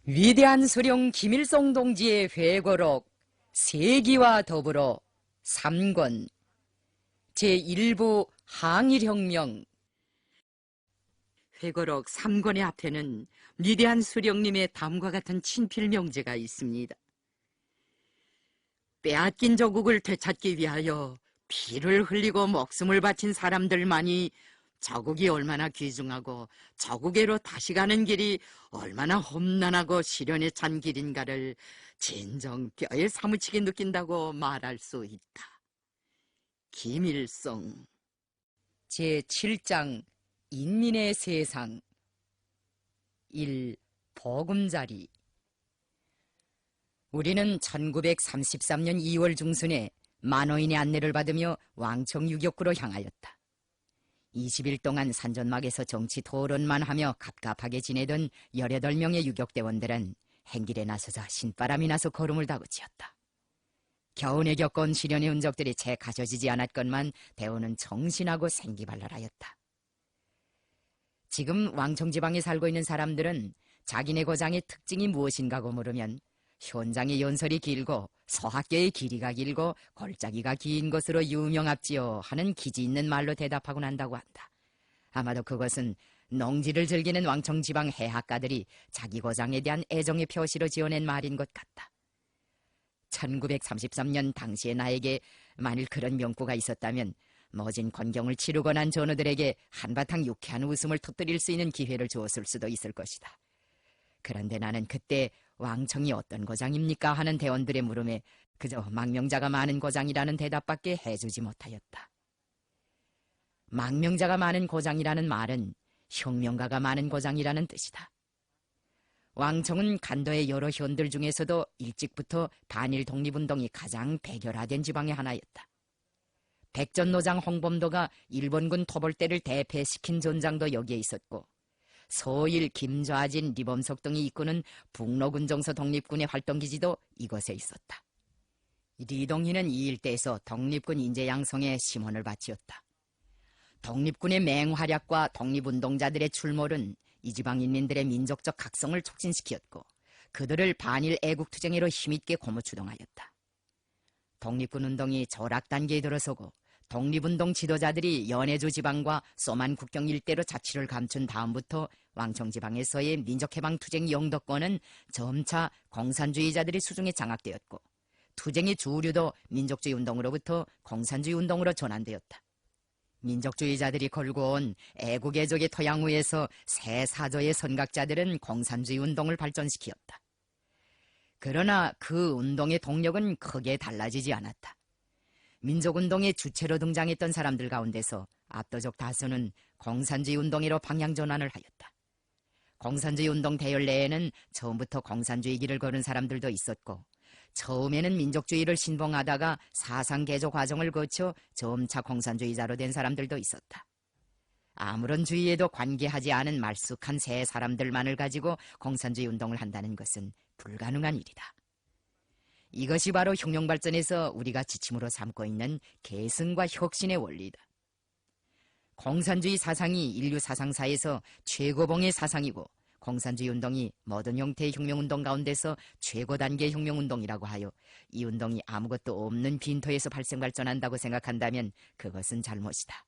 위대한 수령 김일성 동지의 회고록 세기와 더불어 3권 제1부 항일혁명. 회고록 3권의 앞에는 위대한 수령님의 다음과 같은 친필명제가 있습니다. 빼앗긴 조국을 되찾기 위하여 피를 흘리고 목숨을 바친 사람들만이 저국이 얼마나 귀중하고 저국에로 다시 가는 길이 얼마나 험난하고 시련에 찬 길인가를 진정 뼈에 사무치게 느낀다고 말할 수 있다. 김일성. 제7장 인민의 세상. 1. 보금자리. 우리는 1933년 2월 중순에 만호인의 안내를 받으며 왕청 유격구로 향하였다. 20일 동안 산전막에서 정치 토론만 하며 갑갑하게 지내던 18명의 유격대원들은 행길에 나서자 신바람이 나서 걸음을 다그치었다. 겨우내 겪어온 시련의 흔적들이 채 가져지지 않았건만 대원은 정신하고 생기발랄하였다. 지금 왕청지방에 살고 있는 사람들은 자기네 고장의 특징이 무엇인가고 물으면 현장의 연설이 길고 서학교의 길이가 길고 골짜기가 긴 것으로 유명합지요 하는 기지 있는 말로 대답하곤 한다고 한다. 아마도 그것은 농지를 즐기는 왕청지방 해학가들이 자기 고장에 대한 애정의 표시로 지어낸 말인 것 같다. 1933년 당시의 나에게 만일 그런 명구가 있었다면 모진 권경을 치르고 난 전우들에게 한바탕 유쾌한 웃음을 터뜨릴 수 있는 기회를 주었을 수도 있을 것이다. 그런데 나는 그때 왕청이 어떤 고장입니까? 하는 대원들의 물음에 그저 망명자가 많은 고장이라는 대답밖에 해주지 못하였다. 망명자가 많은 고장이라는 말은 혁명가가 많은 고장이라는 뜻이다. 왕청은 간도의 여러 현들 중에서도 일찍부터 반일 독립운동이 가장 백열화된 지방의 하나였다. 백전노장 홍범도가 일본군 토벌대를 대패시킨 전장도 여기에 있었고 소일, 김좌진, 리범석 등이 이끄는 북로군정서 독립군의 활동기지도 이곳에 있었다. 리동희는 이 일대에서 독립군 인재 양성에 심원을 바치었다. 독립군의 맹활약과 독립운동자들의 출몰은 이 지방 인민들의 민족적 각성을 촉진시켰고 그들을 반일 애국투쟁으로 힘있게 고무추동하였다. 독립군 운동이 절악 단계에 들어서고 독립운동 지도자들이 연해주 지방과 소만 국경 일대로 자치를 감춘 다음부터 왕청지방에서의 민족해방투쟁 영도권은 점차 공산주의자들의 수중에 장악되었고 투쟁의 주류도 민족주의 운동으로부터 공산주의 운동으로 전환되었다. 민족주의자들이 걸고 온 애국애족의 토양 위에서 새 사조의 선각자들은 공산주의 운동을 발전시켰다. 그러나 그 운동의 동력은 크게 달라지지 않았다. 민족운동의 주체로 등장했던 사람들 가운데서 압도적 다수는 공산주의 운동으로 방향전환을 하였다. 공산주의 운동 대열 내에는 처음부터 공산주의 길을 걸은 사람들도 있었고 처음에는 민족주의를 신봉하다가 사상개조 과정을 거쳐 점차 공산주의자로 된 사람들도 있었다. 아무런 주의에도 관계하지 않은 말쑥한 새 사람들만을 가지고 공산주의 운동을 한다는 것은 불가능한 일이다. 이것이 바로 혁명발전에서 우리가 지침으로 삼고 있는 계승과 혁신의 원리다. 공산주의 사상이 인류 사상사에서 최고봉의 사상이고 공산주의 운동이 모든 형태의 혁명운동 가운데서 최고 단계의 혁명운동이라고 하여 이 운동이 아무것도 없는 빈토에서 발전한다고 생각한다면 그것은 잘못이다.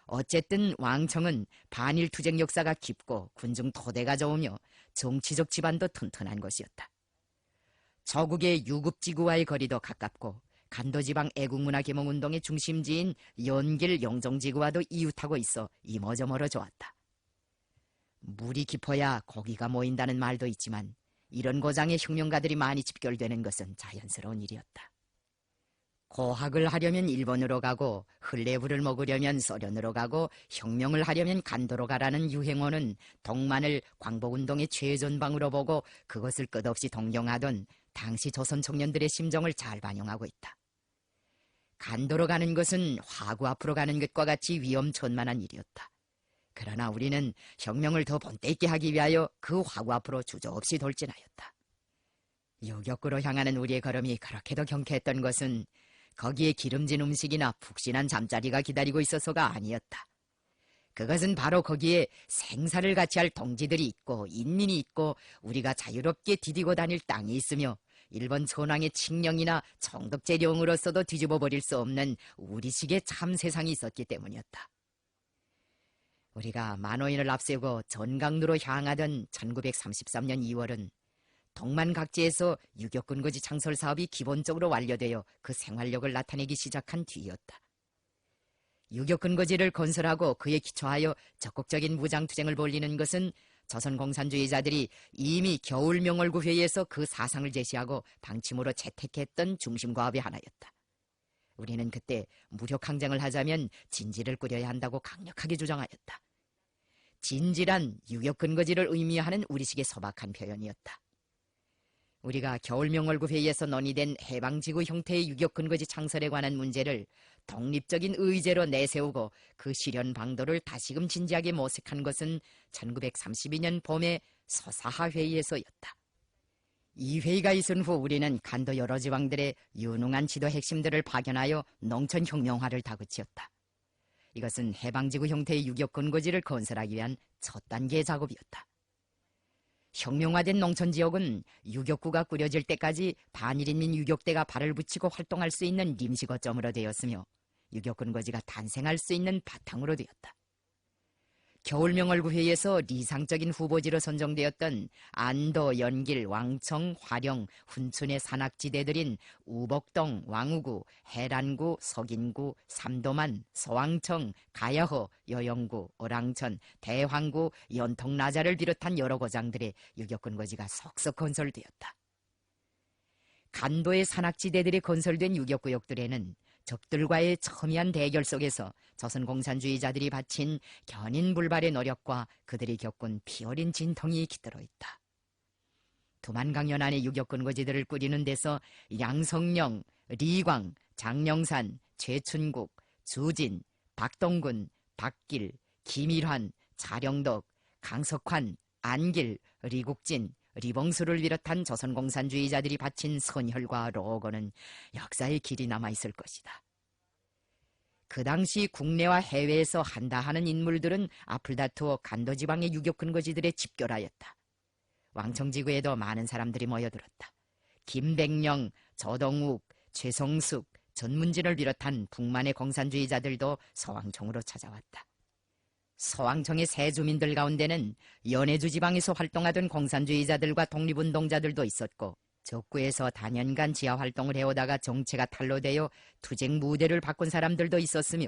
어쨌든 왕청은 반일 투쟁 역사가 깊고 군중 토대가 좋으며 정치적 지반도 튼튼한 것이었다. 저국의 유급지구와의 거리도 가깝고 간도지방 애국문화 계몽운동의 중심지인 연길 영종지구와도 이웃하고 있어 이모저모로 좋았다. 물이 깊어야 고기가 모인다는 말도 있지만 이런 고장에 혁명가들이 많이 집결되는 것은 자연스러운 일이었다. 고학을 하려면 일본으로 가고 흘레불을 먹으려면 소련으로 가고 혁명을 하려면 간도로 가라는 유행어는 동만을 광복운동의 최전방으로 보고 그것을 끝없이 동경하던 당시 조선 청년들의 심정을 잘 반영하고 있다. 간도로 가는 것은 화구 앞으로 가는 것과 같이 위험천만한 일이었다. 그러나 우리는 혁명을 더 본때 있게 하기 위하여 그 화구 앞으로 주저없이 돌진하였다. 유격구로 향하는 우리의 걸음이 그렇게도 경쾌했던 것은 거기에 기름진 음식이나 푹신한 잠자리가 기다리고 있어서가 아니었다. 그것은 바로 거기에 생사를 같이 할 동지들이 있고 인민이 있고 우리가 자유롭게 디디고 다닐 땅이 있으며 일본 천황의 칙령이나 청덕제령으로서도 뒤집어 버릴 수 없는 우리식의 참 세상이 있었기 때문이었다. 우리가 만호인을 앞세우고 전강로로 향하던 1933년 2월은 동만 각지에서 유격근거지 창설 사업이 기본적으로 완료되어 그 생활력을 나타내기 시작한 뒤였다. 유격근거지를 건설하고 그에 기초하여 적극적인 무장투쟁을 벌이는 것은 조선공산주의자들이 이미 겨울명월구회의에서 그 사상을 제시하고 방침으로 채택했던 중심과업의 하나였다. 우리는 그때 무력항쟁을 하자면 진지를 꾸려야 한다고 강력하게 주장하였다. 진지란 유격근거지를 의미하는 우리식의 소박한 표현이었다. 우리가 겨울명월구회의에서 논의된 해방지구 형태의 유격근거지 창설에 관한 문제를 독립적인 의제로 내세우고 그 실현 방도를 다시금 진지하게 모색한 것은 1932년 봄의 서사하회의에서였다. 이 회의가 있은 후 우리는 간도 여러 지방들의 유능한 지도 핵심들을 파견하여 농촌혁명화를 다그치었다. 이것은 해방지구 형태의 유격근거지를 건설하기 위한 첫 단계의 작업이었다. 혁명화된 농촌지역은 유격구가 꾸려질 때까지 반일인민 유격대가 발을 붙이고 활동할 수 있는 임시거점으로 되었으며 유격근거지가 탄생할 수 있는 바탕으로 되었다. 겨울명월구회의에서 리상적인 후보지로 선정되었던 안도, 연길, 왕청, 화령, 훈춘의 산악지대들인 우복동, 왕우구, 해란구, 석인구, 삼도만, 서왕청, 가야호, 여영구, 어랑천, 대황구, 연통나자를 비롯한 여러 고장들의 유격근거지가 속속 건설되었다. 간도의 산악지대들이 건설된 유격구역들에는 적들과의 첨예한 대결 속에서 조선공산주의자들이 바친 견인불발의 노력과 그들이 겪은 피어린 진통이 깃들어 있다. 두만강 연안의 유격근거지들을 꾸리는 데서 양성령, 리광, 장령산, 최춘국, 주진, 박동군, 박길, 김일환, 자령덕, 강석환, 안길, 리국진, 리봉수를 비롯한 조선공산주의자들이 바친 선혈과 로고는 역사의 길이 남아있을 것이다. 그 당시 국내와 해외에서 한다 하는 인물들은 앞을 다투어 간도지방의 유격근거지들에 집결하였다. 왕청지구에도 많은 사람들이 모여들었다. 김백령, 조동욱, 최성숙, 전문진을 비롯한 북만의 공산주의자들도 서왕청으로 찾아왔다. 서왕청의 새 주민들 가운데는 연해주 지방에서 활동하던 공산주의자들과 독립운동자들도 있었고 적구에서 단연간 지하활동을 해오다가 정체가 탄로되어 투쟁 무대를 바꾼 사람들도 있었으며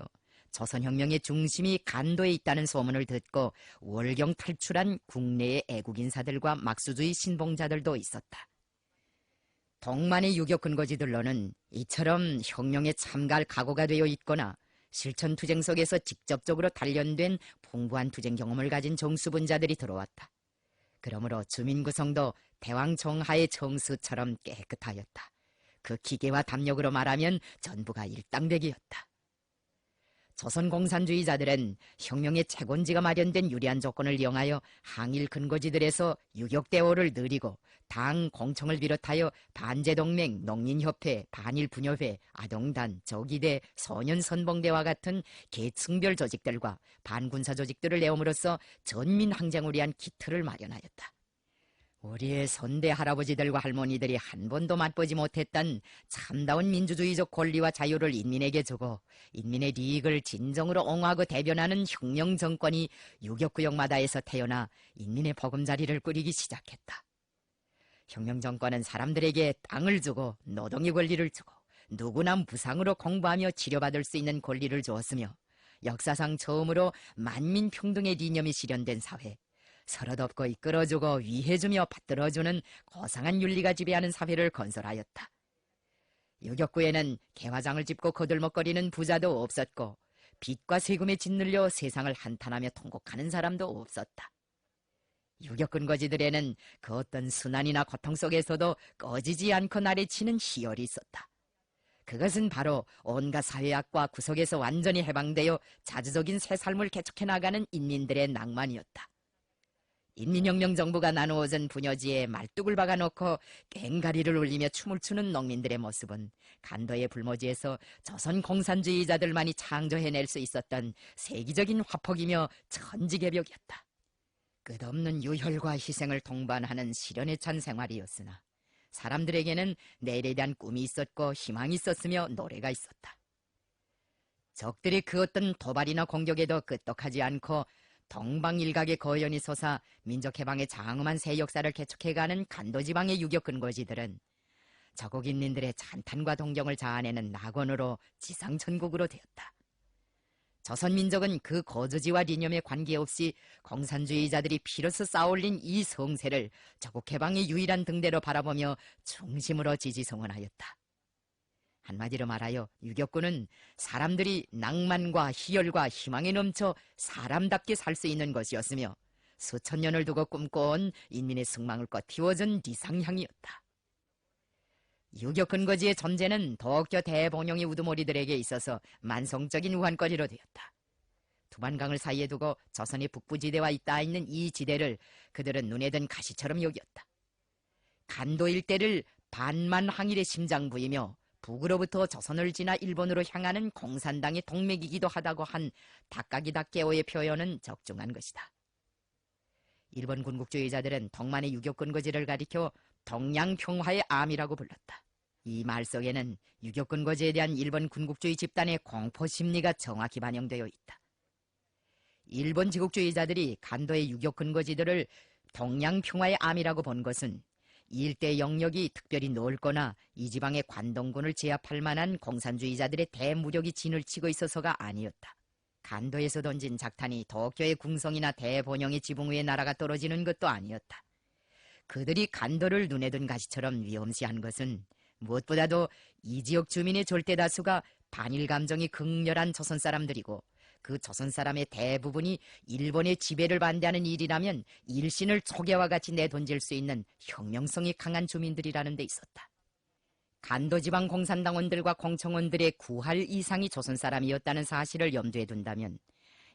조선혁명의 중심이 간도에 있다는 소문을 듣고 월경 탈출한 국내의 애국인사들과 막수주의 신봉자들도 있었다. 동만의 유격근거지들로는 이처럼 혁명에 참가할 각오가 되어 있거나 실천 투쟁 속에서 직접적으로 단련된 풍부한 투쟁 경험을 가진 정수분자들이 들어왔다. 그러므로 주민 구성도 대왕 정하의 정수처럼 깨끗하였다. 그 기계와 담력으로 말하면 전부가 일당백이었다. 조선 공산주의자들은 혁명의 채권지가 마련된 유리한 조건을 이용하여 항일 근거지들에서 유격대오를 늘리고 당, 공청을 비롯하여 반제동맹, 농민협회, 반일분여회, 아동단, 조기대, 소년선봉대와 같은 계층별 조직들과 반군사 조직들을 내옴으로써 전민항쟁을 위한 기틀을 마련하였다. 우리의 선대 할아버지들과 할머니들이 한 번도 맛보지 못했던 참다운 민주주의적 권리와 자유를 인민에게 주고 인민의利益을 진정으로 옹호하고 대변하는 혁명 정권이 유격구역마다에서 태어나 인민의 보금자리를 꾸리기 시작했다. 혁명 정권은 사람들에게 땅을 주고 노동의 권리를 주고 누구나 무상으로 공부하며 치료받을 수 있는 권리를 주었으며 역사상 처음으로 만민평등의 이념이 실현된 사회, 서로 돕고 이끌어주고 위해주며 받들어주는 고상한 윤리가 지배하는 사회를 건설하였다. 유격구에는 개화장을 짚고 거들먹거리는 부자도 없었고 빚과 세금에 짓눌려 세상을 한탄하며 통곡하는 사람도 없었다. 유격근거지들에는 그 어떤 순환이나 고통 속에서도 꺼지지 않고 나래치는 희열이 있었다. 그것은 바로 온갖 사회악과 구석에서 완전히 해방되어 자주적인 새 삶을 개척해 나가는 인민들의 낭만이었다. 인민혁명 정부가 나누어진 부녀지에 말뚝을 박아놓고 꽹가리를 울리며 춤을 추는 농민들의 모습은 간도의 불모지에서 조선 공산주의자들만이 창조해낼 수 있었던 세기적인 화폭이며 천지개벽이었다. 끝없는 유혈과 희생을 동반하는 시련에 찬 생활이었으나 사람들에게는 내일에 대한 꿈이 있었고 희망이 있었으며 노래가 있었다. 적들이 그 어떤 도발이나 공격에도 끄떡하지 않고 동방일각의 거연이 솟아 민족해방의 장엄한 새 역사를 개척해가는 간도지방의 유격 근거지들은 저국인민들의 찬탄과 동경을 자아내는 낙원으로 지상천국으로 되었다. 조선민족은 그 거주지와 이념에 관계없이 공산주의자들이 피로써 쌓아올린 이 성세를 저국해방의 유일한 등대로 바라보며 중심으로 지지성원하였다. 한마디로 말하여 유격군은 사람들이 낭만과 희열과 희망에 넘쳐 사람답게 살 수 있는 것이었으며 수천 년을 두고 꿈꿔온 인민의 승망을 꽃틔워준 리상향이었다. 유격근거지의 존재는 더욱더 대봉영의 우두머리들에게 있어서 만성적인 우환거리로 되었다. 두만강을 사이에 두고 조선의 북부지대와 잇닿아 있는 이 지대를 그들은 눈에 든 가시처럼 여겼다. 간도 일대를 반만항일의 심장부이며 북으로부터 조선을 지나 일본으로 향하는 공산당의 동맥이기도 하다고 한 닭가기 닭개오의 표현은 적중한 것이다. 일본 군국주의자들은 동만의 유격근거지를 가리켜 동양평화의 암이라고 불렀다. 이 말 속에는 유격근거지에 대한 일본 군국주의 집단의 공포심리가 정확히 반영되어 있다. 일본 제국주의자들이 간도의 유격근거지들을 동양평화의 암이라고 본 것은 이 일대 영역이 특별히 넓거나 이 지방의 관동군을 제압할 만한 공산주의자들의 대무력이 진을 치고 있어서가 아니었다. 간도에서 던진 작탄이 도쿄의 궁성이나 대본영의 지붕 위에 날아가 떨어지는 것도 아니었다. 그들이 간도를 눈에 든 가시처럼 위험시한 것은 무엇보다도 이 지역 주민의 절대 다수가 반일 감정이 극렬한 조선 사람들이고 그 조선 사람의 대부분이 일본의 지배를 반대하는 일이라면 일신을 초계와 같이 내던질 수 있는 혁명성이 강한 주민들이라는 데 있었다. 간도지방 공산당원들과 공청원들의 9할 이상이 조선 사람이었다는 사실을 염두에 둔다면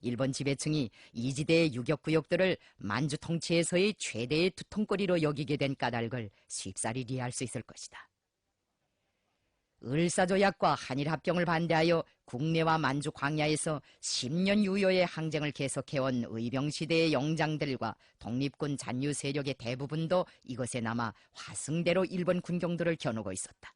일본 지배층이 이 지대의 유격구역들을 만주 통치에서의 최대의 두통거리로 여기게 된 까닭을 쉽사리 이해할 수 있을 것이다. 을사조약과 한일합병을 반대하여 국내와 만주 광야에서 10년 유효의 항쟁을 계속해온 의병시대의 영장들과 독립군 잔유 세력의 대부분도 이것에 남아 화승대로 일본 군경들을 겨누고 있었다.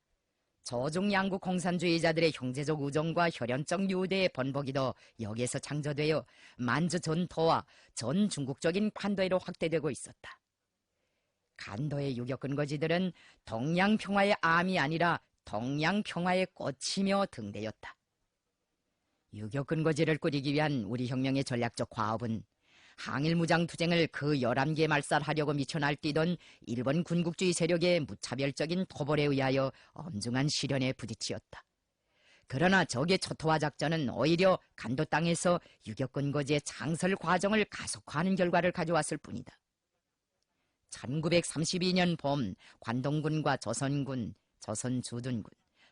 조중 양국 공산주의자들의 형제적 우정과 혈연적 유대의 번복이도 여기에서 창조되어 만주 전토와 전 중국적인 관도로 확대되고 있었다. 간도의 유격 근거지들은 동양평화의 암이 아니라 동양평화의 꽃이며 등대였다. 유격 근거지를 꾸리기 위한 우리 혁명의 전략적 과업은 항일무장투쟁을 그 11개 말살하려고 미쳐 날뛰던 일본 군국주의 세력의 무차별적인 토벌에 의하여 엄중한 시련에 부딪히었다. 그러나 적의 초토화 작전은 오히려 간도 땅에서 유격 근거지의 창설 과정을 가속화하는 결과를 가져왔을 뿐이다. 1932년 봄 관동군과 조선군, 조선주둔군,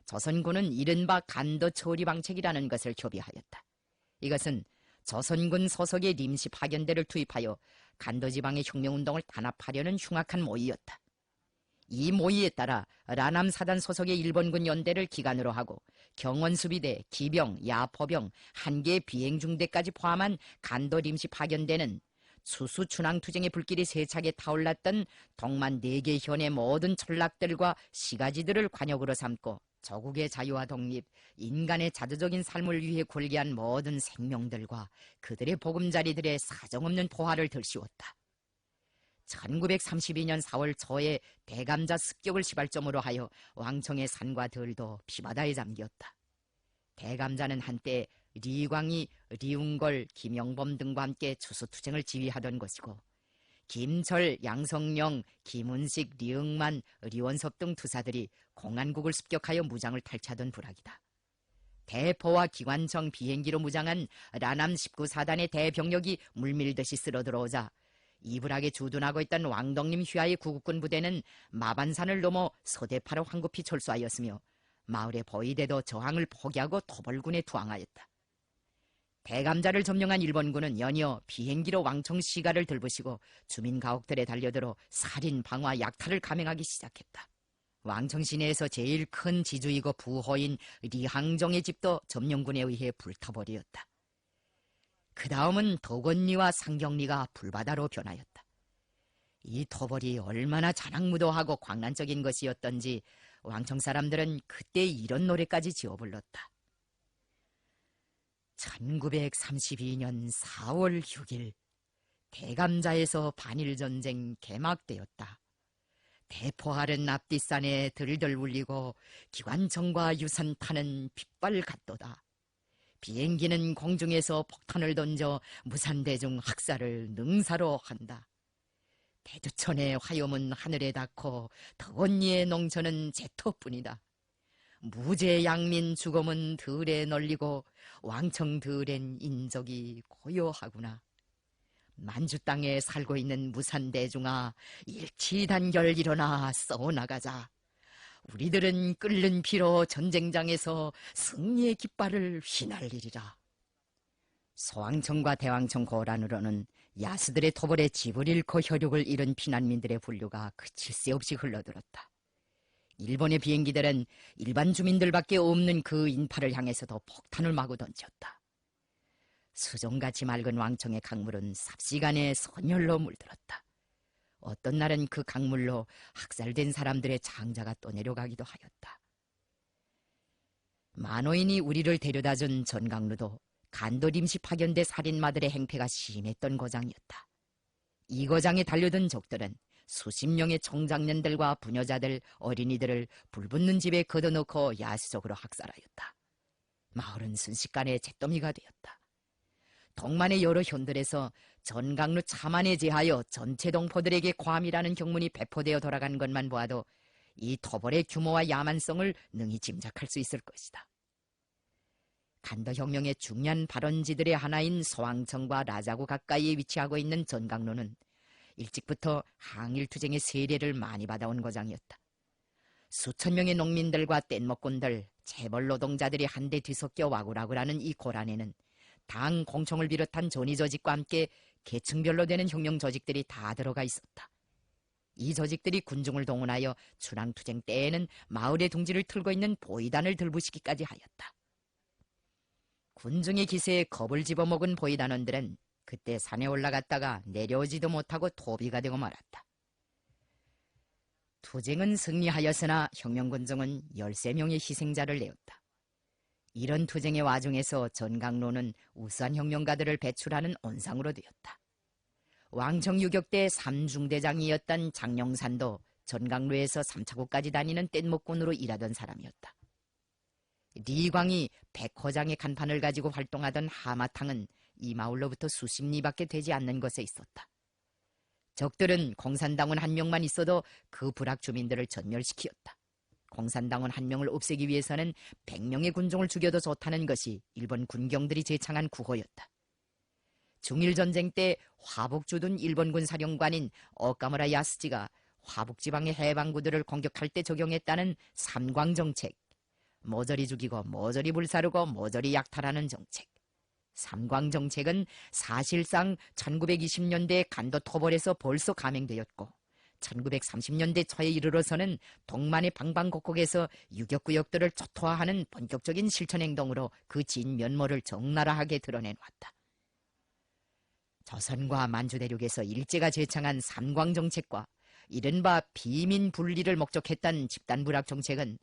조선군은 이른바 간도 처리방책이라는 것을 협의하였다. 이것은 조선군 소속의 임시 파견대를 투입하여 간도지방의 혁명운동을 단합하려는 흉악한 모의였다. 이 모의에 따라 라남사단 소속의 일본군 연대를 기관으로 하고 경원수비대, 기병, 야포병, 한 개의 비행중대까지 포함한 간도 임시 파견대는 수수춘항투쟁의 불길이 세차게 타올랐던 동만 4개 현의 모든 전락들과 시가지들을 관역으로 삼고 조국의 자유와 독립, 인간의 자주적인 삶을 위해 골기한 모든 생명들과 그들의 보금자리들의 사정없는 포화를 들씌웠다. 1932년 4월 초에 대감자 습격을 시발점으로 하여 왕청의 산과 들도 피바다에 잠겼다. 대감자는 한때 리광이, 리웅걸, 김영범 등과 함께 추수투쟁을 지휘하던 것이고 김철, 양성령, 김은식, 리응만, 리원섭 등 투사들이 공안국을 습격하여 무장을 탈취하던 부락이다. 대포와 기관총 비행기로 무장한 라남 19사단의 대병력이 물밀듯이 쓸어들어오자 이 부락에 주둔하고 있던 왕덕림 휘하의 구국군 부대는 마반산을 넘어 서대파로 황급히 철수하였으며 마을의 보위대도 저항을 포기하고 토벌군에 투항하였다. 대감자를 점령한 일본군은 연이어 비행기로 왕청 시가를 들부시고 주민 가옥들에 달려들어 살인, 방화, 약탈을 감행하기 시작했다. 왕청 시내에서 제일 큰 지주이고 부호인 리항정의 집도 점령군에 의해 불타버리었다. 그 다음은 도건리와 상경리가 불바다로 변하였다. 이 토벌이 얼마나 자랑무도하고 광란적인 것이었던지 왕청 사람들은 그때 이런 노래까지 지어 불렀다. 1932년 4월 6일 대감자에서 반일전쟁 개막되었다. 대포하른 앞뒷산에 들들 울리고 기관총과 유산탄은 빗발 같도다. 비행기는 공중에서 폭탄을 던져 무산대중 학살을 능사로 한다. 대두천의 화염은 하늘에 닿고 덕원리의 농촌은 제토뿐이다. 무제양민 죽음은 들에 널리고 왕청 들엔 인적이 고요하구나. 만주 땅에 살고 있는 무산대중아, 일치단결 일어나 써나가자. 우리들은 끓는 피로 전쟁장에서 승리의 깃발을 휘날리리라. 소왕청과 대왕청 고란으로는 야수들의 토벌에 집을 잃고 혈육을 잃은 피난민들의 분류가 그칠 새 없이 흘러들었다. 일본의 비행기들은 일반 주민들밖에 없는 그 인파를 향해서도 폭탄을 마구 던졌다. 수정같이 맑은 왕청의 강물은 삽시간에 선열로 물들었다. 어떤 날은 그 강물로 학살된 사람들의 장자가 떠내려가기도 하였다. 만호인이 우리를 데려다준 전강루도 간도 임시 파견대 살인마들의 행패가 심했던 고장이었다. 이 고장에 달려든 적들은 수십 명의 청장년들과 부녀자들, 어린이들을 불붙는 집에 걷어놓고 야수적으로 학살하였다. 마을은 순식간에 잿더미가 되었다. 동만의 여러 현들에서 전강루 참안에 제하여 전체 동포들에게 과밀하는 경문이 배포되어 돌아간 것만 보아도 이 토벌의 규모와 야만성을 능히 짐작할 수 있을 것이다. 간도혁명의 중요한 발원지들의 하나인 소왕청과 라자구 가까이에 위치하고 있는 전강로는 일찍부터 항일투쟁의 세례를 많이 받아온 고장이었다. 수천 명의 농민들과 뗏목꾼들, 재벌 노동자들이 한데 뒤섞여 와글와글하는 이 고란에는 당 공청을 비롯한 전위 조직과 함께 계층별로 되는 혁명 조직들이 다 들어가 있었다. 이 조직들이 군중을 동원하여 춘왕투쟁 때에는 마을의 둥지를 틀고 있는 보이단을 들부시기까지 하였다. 군중의 기세에 겁을 집어먹은 보이단원들은 그때 산에 올라갔다가 내려오지도 못하고 토비가 되고 말았다. 투쟁은 승리하였으나 혁명군중은 13명의 희생자를 내었다. 이런 투쟁의 와중에서 전강로는 우수한 혁명가들을 배출하는 온상으로 되었다. 왕청 유격대 3중대장이었던 장영산도 전강로에서 3차구까지 다니는 뗏목꾼으로 일하던 사람이었다. 리광이 백호장의 간판을 가지고 활동하던 하마탕은 이 마을로부터 수십 리밖에 되지 않는 곳에 있었다. 적들은 공산당원 한 명만 있어도 그 불악 주민들을 전멸시키었다. 공산당원 한 명을 없애기 위해서는 100명의 군종을 죽여도 좋다는 것이 일본 군경들이 제창한 구호였다. 중일전쟁 때 화북 주둔 일본군 사령관인 오카무라 야스지가 화북지방의 해방구들을 공격할 때 적용했다는 삼광정책, 모조리 죽이고 모조리 불사르고 모조리 약탈하는 정책. 삼광정책은 사실상 1920년대 간도 토벌에서 벌써 감행되었고 1930년대 초에 이르러서는 동만의 방방곡곡에서 유격구역들을 초토화하는 본격적인 실천행동으로 그 진면모를 적나라하게 드러내놓았다. 조선과 만주 대륙에서 일제가 제창한 삼광정책과 이른바 비민 분리를 목적했던 집단불합 정책은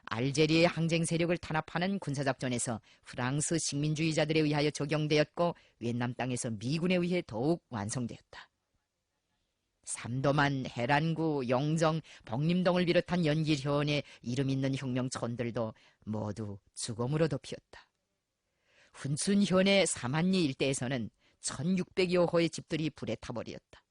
알제리의 항쟁 세력을 탄압하는 군사작전에서 프랑스 식민주의자들에 의하여 적용되었고 위엔남 땅에서 미군에 의해 더욱 완성되었다. 삼도만, 해란구, 영정, 복림동을 비롯한 연길현에 이름 있는 혁명촌들도 모두 죽음으로 덮였다. 훈순현의 사만리 일대에서는 1600여 호의 집들이 불에 타버렸다.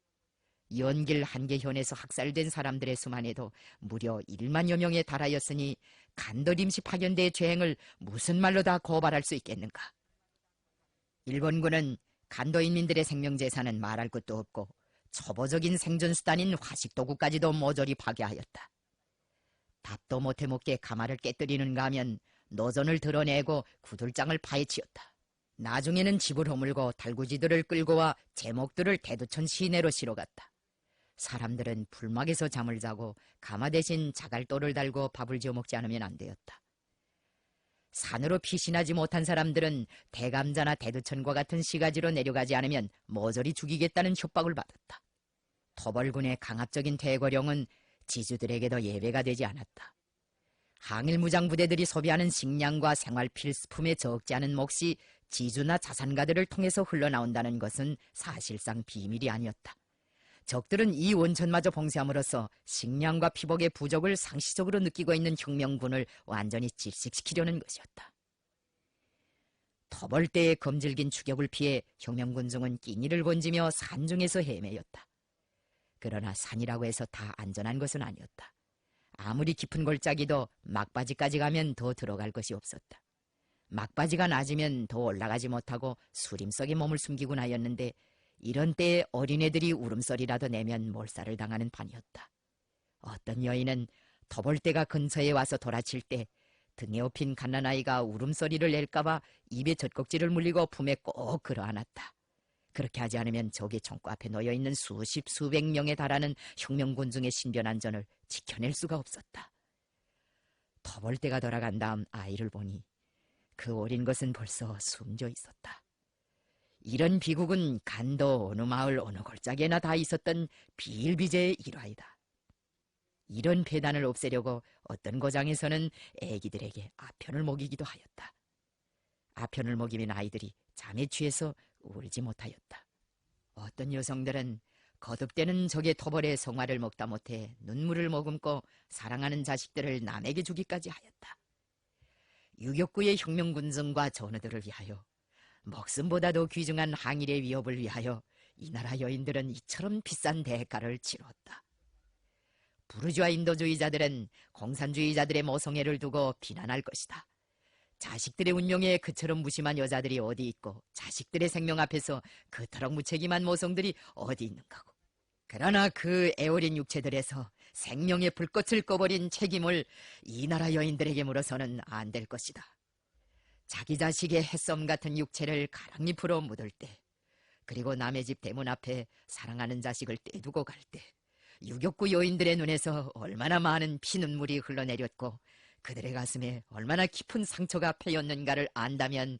연길 한계현에서 학살된 사람들의 수만 해도 무려 1만여 명에 달하였으니 간도림시 파견대의 죄행을 무슨 말로 다 고발할 수 있겠는가. 일본군은 간도인민들의 생명재산은 말할 것도 없고 초보적인 생존수단인 화식도구까지도 모조리 파괴하였다. 밥도 못해 먹게 가마를 깨뜨리는가 하면 노전을 드러내고 구들장을 파헤치었다. 나중에는 집을 허물고 달구지들을 끌고 와 제목들을 대두천 시내로 실어갔다. 사람들은 불막에서 잠을 자고 가마 대신 자갈돌을 달고 밥을 지어 먹지 않으면 안 되었다. 산으로 피신하지 못한 사람들은 대감자나 대두천과 같은 시가지로 내려가지 않으면 모조리 죽이겠다는 협박을 받았다. 토벌군의 강압적인 퇴거령은 지주들에게도 예외가 되지 않았다. 항일무장 부대들이 소비하는 식량과 생활 필수품에 적지 않은 몫이 지주나 자산가들을 통해서 흘러나온다는 것은 사실상 비밀이 아니었다. 적들은 이 원천마저 봉쇄함으로써 식량과 피복의 부족을 상시적으로 느끼고 있는 혁명군을 완전히 질식시키려는 것이었다. 터벌대의 검질긴 추격을 피해 혁명군중은 끼니를 건지며 산중에서 헤매였다. 그러나 산이라고 해서 다 안전한 것은 아니었다. 아무리 깊은 골짜기도 막바지까지 가면 더 들어갈 것이 없었다. 막바지가 낮으면 더 올라가지 못하고 수림 속에 몸을 숨기곤 하였는데 이런 때에 어린애들이 울음소리라도 내면 몰살을 당하는 판이었다. 어떤 여인은 터벌대가 근처에 와서 돌아칠 때 등에 업힌 갓난아이가 울음소리를 낼까봐 입에 젖꼭지를 물리고 품에 꼭 끌어안았다. 그렇게 하지 않으면 적의 총구 앞에 놓여있는 수십 수백 명에 달하는 혁명군중의 신변안전을 지켜낼 수가 없었다. 터벌대가 돌아간 다음 아이를 보니 그 어린 것은 벌써 숨져 있었다. 이런 비극은 간도 어느 마을 어느 골짜기에나 다 있었던 비일비재의 일화이다. 이런 폐단을 없애려고 어떤 고장에서는 애기들에게 아편을 먹이기도 하였다. 아편을 먹이면 아이들이 잠에 취해서 울지 못하였다. 어떤 여성들은 거듭되는 적의 토벌의 성화를 먹다 못해 눈물을 머금고 사랑하는 자식들을 남에게 주기까지 하였다. 유격구의 혁명군중과 전우들을 위하여 목숨보다도 귀중한 항일의 위협을 위하여 이 나라 여인들은 이처럼 비싼 대가를 치렀다. 부르주아 인도주의자들은 공산주의자들의 모성애를 두고 비난할 것이다. 자식들의 운명에 그처럼 무심한 여자들이 어디 있고 자식들의 생명 앞에서 그토록 무책임한 모성들이 어디 있는가고. 그러나 그 애어린 육체들에서 생명의 불꽃을 꺼버린 책임을 이 나라 여인들에게 물어서는 안 될 것이다. 자기 자식의 햇솜 같은 육체를 가랑잎으로 묻을 때, 그리고 남의 집 대문 앞에 사랑하는 자식을 떼두고 갈 때, 유격구 여인들의 눈에서 얼마나 많은 피눈물이 흘러내렸고 그들의 가슴에 얼마나 깊은 상처가 패였는가를 안다면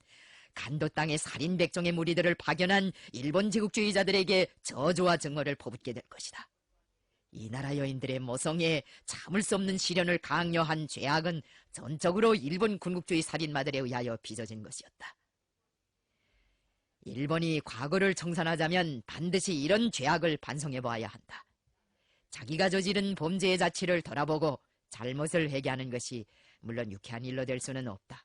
간도 땅의 살인 백종의 무리들을 파견한 일본 제국주의자들에게 저주와 증오를 퍼붓게 될 것이다. 이 나라 여인들의 모성에 참을 수 없는 시련을 강요한 죄악은 전적으로 일본 군국주의 살인마들에 의하여 빚어진 것이었다. 일본이 과거를 청산하자면 반드시 이런 죄악을 반성해보아야 한다. 자기가 저지른 범죄의 자취를 돌아보고 잘못을 회개하는 것이 물론 유쾌한 일로 될 수는 없다.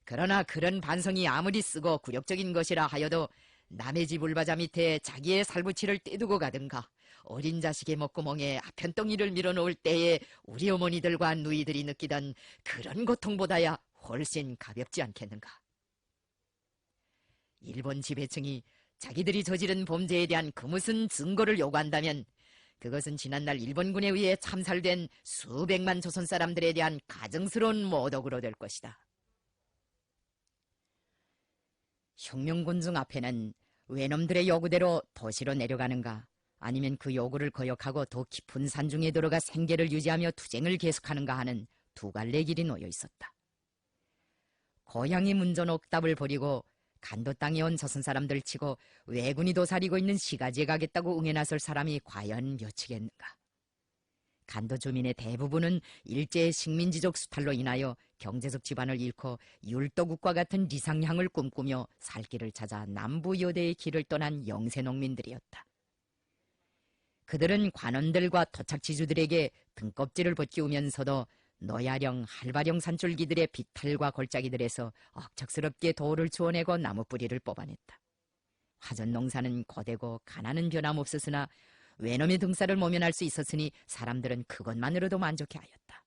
그러나 그런 반성이 아무리 쓰고 굴욕적인 것이라 하여도 남의 집 울바자 밑에 자기의 살부치를 떼두고 가든가 어린 자식의 목구멍에 아편덩이를 밀어놓을 때에 우리 어머니들과 누이들이 느끼던 그런 고통보다야 훨씬 가볍지 않겠는가. 일본 지배층이 자기들이 저지른 범죄에 대한 그 무슨 증거를 요구한다면 그것은 지난날 일본군에 의해 참살된 수백만 조선 사람들에 대한 가증스러운 모독으로 될 것이다. 혁명군중 앞에는 외놈들의 요구대로 도시로 내려가는가 아니면 그 요구를 거역하고 더 깊은 산중에 들어가 생계를 유지하며 투쟁을 계속하는가 하는 두 갈래의 길이 놓여 있었다. 고향의 문전옥답을 버리고 간도 땅에 온 조선 사람들 치고 왜군이 도사리고 있는 시가지에 가겠다고 응해 나설 사람이 과연 몇이겠는가. 간도 주민의 대부분은 일제의 식민지적 수탈로 인하여 경제적 기반을 잃고 율도국과 같은 리상향을 꿈꾸며 살 길을 찾아 남부 여대의 길을 떠난 영세농민들이었다. 그들은 관원들과 토착지주들에게 등껍질을 벗기우면서도 노야령, 할바령 산줄기들의 비탈과 골짜기들에서 억척스럽게 돌을 주워내고 나무뿌리를 뽑아냈다. 화전 농사는 고되고 가난은 변함없었으나 외놈의 등살을 모면할 수 있었으니 사람들은 그것만으로도 만족해하였다.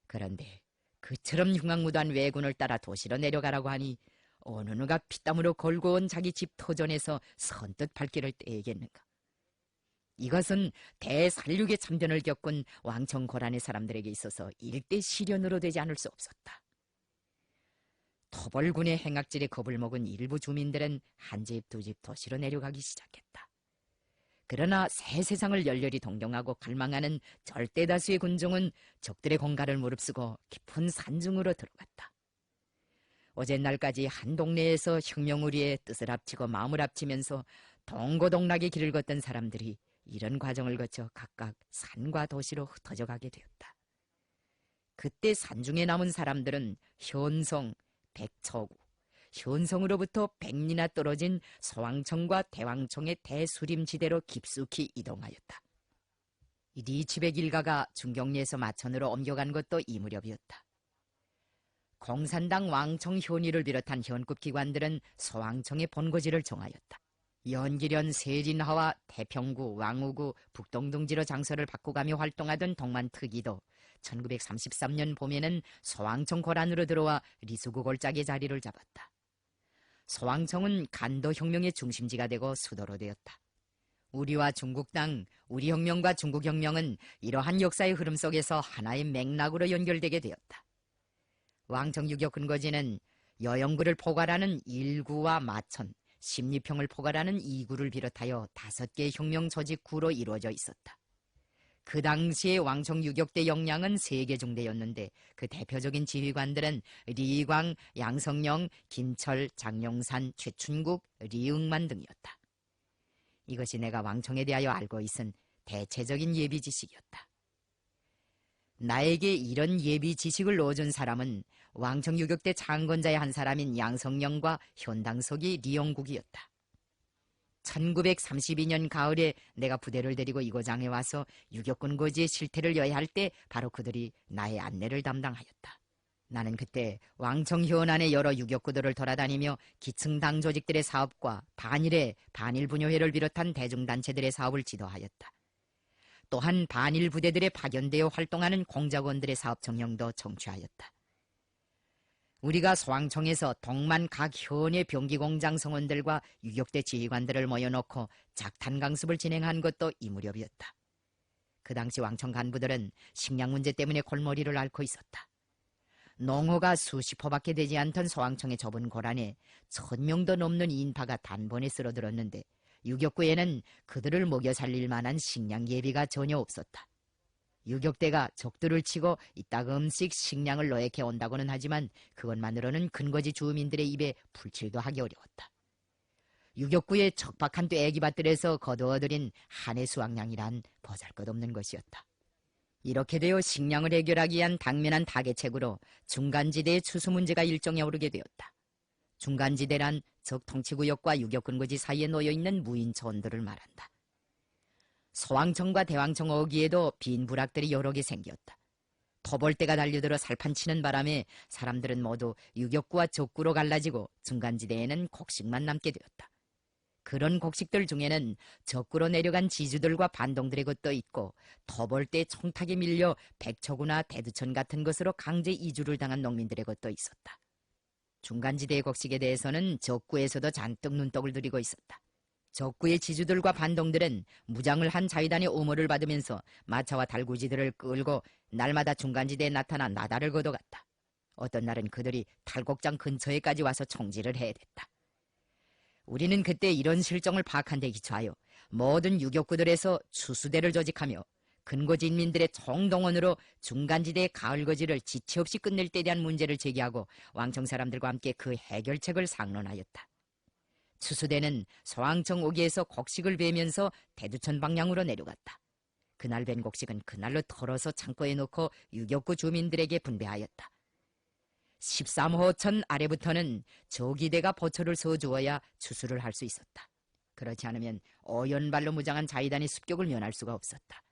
그런데 그처럼 흉악무도한 왜군을 따라 도시로 내려가라고 하니 어느 누가 피땀으로 걸고 온 자기 집 터전에서 선뜻 발길을 떼겠는가. 이것은 대살육의 참변을 겪은 왕청 고란의 사람들에게 있어서 일대 시련으로 되지 않을 수 없었다. 토벌군의 행악질에 겁을 먹은 일부 주민들은 한 집 두 집 도시로 내려가기 시작했다. 그러나 새 세상을 열렬히 동경하고 갈망하는 절대 다수의 군중은 적들의 공갈을 무릅쓰고 깊은 산중으로 들어갔다. 어젯날까지 한 동네에서 혁명우리의 뜻을 합치고 마음을 합치면서 동고동락의 길을 걷던 사람들이 이런 과정을 거쳐 각각 산과 도시로 흩어져 가게 되었다. 그때 산중에 남은 사람들은 현성, 백처구, 현성으로부터 100리나 떨어진 소왕청과 대왕청의 대수림지대로 깊숙이 이동하였다. 이리 지백 일가가 중경리에서 마천으로 옮겨간 것도 이 무렵이었다. 공산당 왕청 현의를 비롯한 현급 기관들은 소왕청의 본거지를 정하였다. 연기련 세린하와 태평구, 왕우구, 북동등지로 장소를 바꾸가며 활동하던 동만특위도 1933년 봄에는 소왕청 고란으로 들어와 리수구 골짜기의 자리를 잡았다. 소왕청은 간도혁명의 중심지가 되고 수도로 되었다. 우리와 중국당, 우리혁명과 중국혁명은 이러한 역사의 흐름 속에서 하나의 맥락으로 연결되게 되었다. 왕청 유교 근거지는 여영구를 포괄하는 1구와 마천, 십리평을 포괄하는 2구를 비롯하여 5개의 혁명 조직구로 이루어져 있었다. 그 당시의 왕청 유격대 역량은 3개 중대였는데 그 대표적인 지휘관들은 리광, 양성령, 김철, 장용산, 최춘국, 리응만 등이었다. 이것이 내가 왕청에 대하여 알고 있은 대체적인 예비 지식이었다. 나에게 이런 예비 지식을 넣어준 사람은 왕청 유격대 창건자의 한 사람인 양성령과 현당석이 리영국이었다. 1932년 가을에 내가 부대를 데리고 이 고장에 와서 유격군 고지의 실태를 여해할 때 바로 그들이 나의 안내를 담당하였다. 나는 그때 왕청 현안의 여러 유격구들을 돌아다니며 기층당 조직들의 사업과 반일 분효회를 비롯한 대중단체들의 사업을 지도하였다. 또한 반일 부대들에 파견되어 활동하는 공작원들의 사업 정령도 청취하였다. 우리가 소왕청에서 동만 각 현의 병기공장 성원들과 유격대 지휘관들을 모여놓고 작탄 강습을 진행한 것도 이 무렵이었다. 그 당시 왕청 간부들은 식량 문제 때문에 골머리를 앓고 있었다. 농어가 수십 호밖에 되지 않던 소왕청의 좁은 고란에 1000명도 넘는 인파가 단번에 쓸어들었는데 유격구에는 그들을 먹여 살릴 만한 식량 예비가 전혀 없었다. 유격대가 적들을 치고 이따금씩 식량을 노획해 온다고는 하지만 그것만으로는 근거지 주민들의 입에 풀칠도 하기 어려웠다. 유격구의 척박한 떼기밭들에서 거두어들인 한해 수확량이란 보잘것없는 것이었다. 이렇게 되어 식량을 해결하기 위한 당면한 타개책으로 중간지대의 추수 문제가 일정에 오르게 되었다. 중간지대란 적 통치구역과 유격근거지 사이에 놓여있는 무인촌들을 말한다. 소왕청과 대왕청 어기에도 빈 부락들이 여러 개 생겼다. 터벌대가 달려들어 살판치는 바람에 사람들은 모두 유격구와 적구로 갈라지고 중간지대에는 곡식만 남게 되었다. 그런 곡식들 중에는 적구로 내려간 지주들과 반동들의 것도 있고 터벌대 총탁에 밀려 백초구나 대두천 같은 것으로 강제 이주를 당한 농민들의 것도 있었다. 중간지대의 곡식에 대해서는 적구에서도 잔뜩 눈독을 들이고 있었다. 적구의 지주들과 반동들은 무장을 한 자위단의 오모를 받으면서 마차와 달구지들을 끌고 날마다 중간지대에 나타나 나달을 걷어갔다. 어떤 날은 그들이 탈곡장 근처에까지 와서 총질을 해야 됐다. 우리는 그때 이런 실정을 파악한 데 기초하여 모든 유격구들에서 추수대를 조직하며 근거지 인민들의 총동원으로 중간지대의 가을거지를 지체 없이 끝낼 때에 대한 문제를 제기하고 왕청 사람들과 함께 그 해결책을 상론하였다. 추수대는 소왕청 오기에서 곡식을 베면서 대두천 방향으로 내려갔다. 그날 벤 곡식은 그날로 털어서 창고에 넣고 유격구 주민들에게 분배하였다. 13호천 아래부터는 조기대가 보초를 서주어야 추수를 할 수 있었다. 그렇지 않으면 오연발로 무장한 자위단의 습격을 면할 수가 없었다.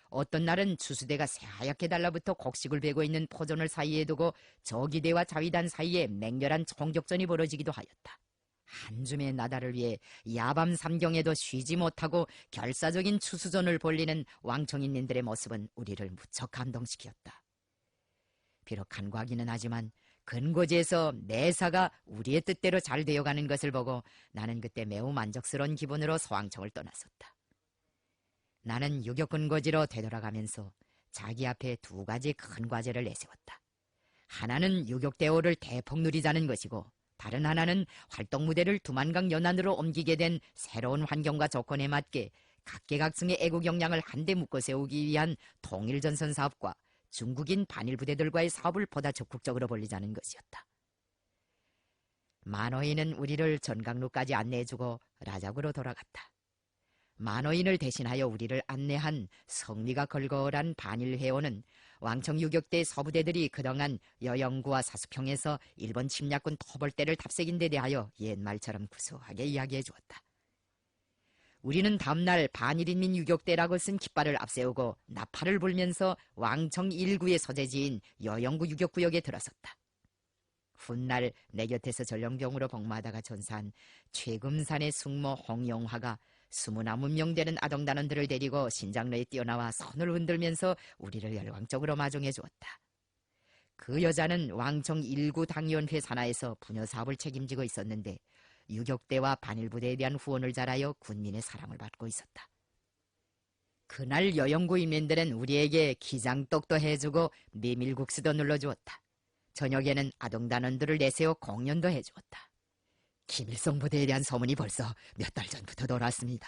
어떤 날은 추수대가 새하얗게 달라붙어 곡식을 베고 있는 포전을 사이에 두고 조기대와 자위단 사이에 맹렬한 총격전이 벌어지기도 하였다. 한 줌의 나달을 위해 야밤 삼경에도 쉬지 못하고 결사적인 추수전을 벌리는 왕청인민들의 모습은 우리를 무척 감동시켰다. 비록 간과하기는 하지만 근고지에서 내사가 우리의 뜻대로 잘 되어가는 것을 보고 나는 그때 매우 만족스러운 기분으로 소왕청을 떠났었다. 나는 유격 근거지로 되돌아가면서 자기 앞에 2가지 큰 과제를 내세웠다. 하나는 유격대오를 대폭 누리자는 것이고 다른 하나는 활동 무대를 두만강 연안으로 옮기게 된 새로운 환경과 조건에 맞게 각계각층의 애국 역량을 한데 묶어 세우기 위한 통일전선 사업과 중국인 반일 부대들과의 사업을 보다 적극적으로 벌리자는 것이었다. 만호인은 우리를 전강로까지 안내해주고 라작으로 돌아갔다. 만호인을 대신하여 우리를 안내한 성미가 걸걸한 반일 회원은 왕청 유격대 서부대들이 그동안 여영구와 사숙형에서 일본 침략군 토벌대를 답색인 데 대하여 옛말처럼 구수하게 이야기해 주었다. 우리는 다음날 반일인민 유격대라고 쓴 깃발을 앞세우고 나팔을 불면서 왕청 1구의 서재지인 여영구 유격구역에 들어섰다. 훗날 내 곁에서 전령병으로 복무하다가 전사한 최금산의 숙모 홍영화가 수문화 문명되는 아동단원들을 데리고 신장로에 뛰어나와 손을 흔들면서 우리를 열광적으로 마중해 주었다. 그 여자는 왕청 1구 당위원회 산하에서 부녀사업을 책임지고 있었는데 유격대와 반일부대에 대한 후원을 잘하여 군민의 사랑을 받고 있었다. 그날 여영구 인민들은 우리에게 기장떡도 해주고 메밀국수도 눌러주었다. 저녁에는 아동단원들을 내세워 공연도 해주었다. 김일성 부대에 대한 소문이 벌써 몇 달 전부터 돌았습니다.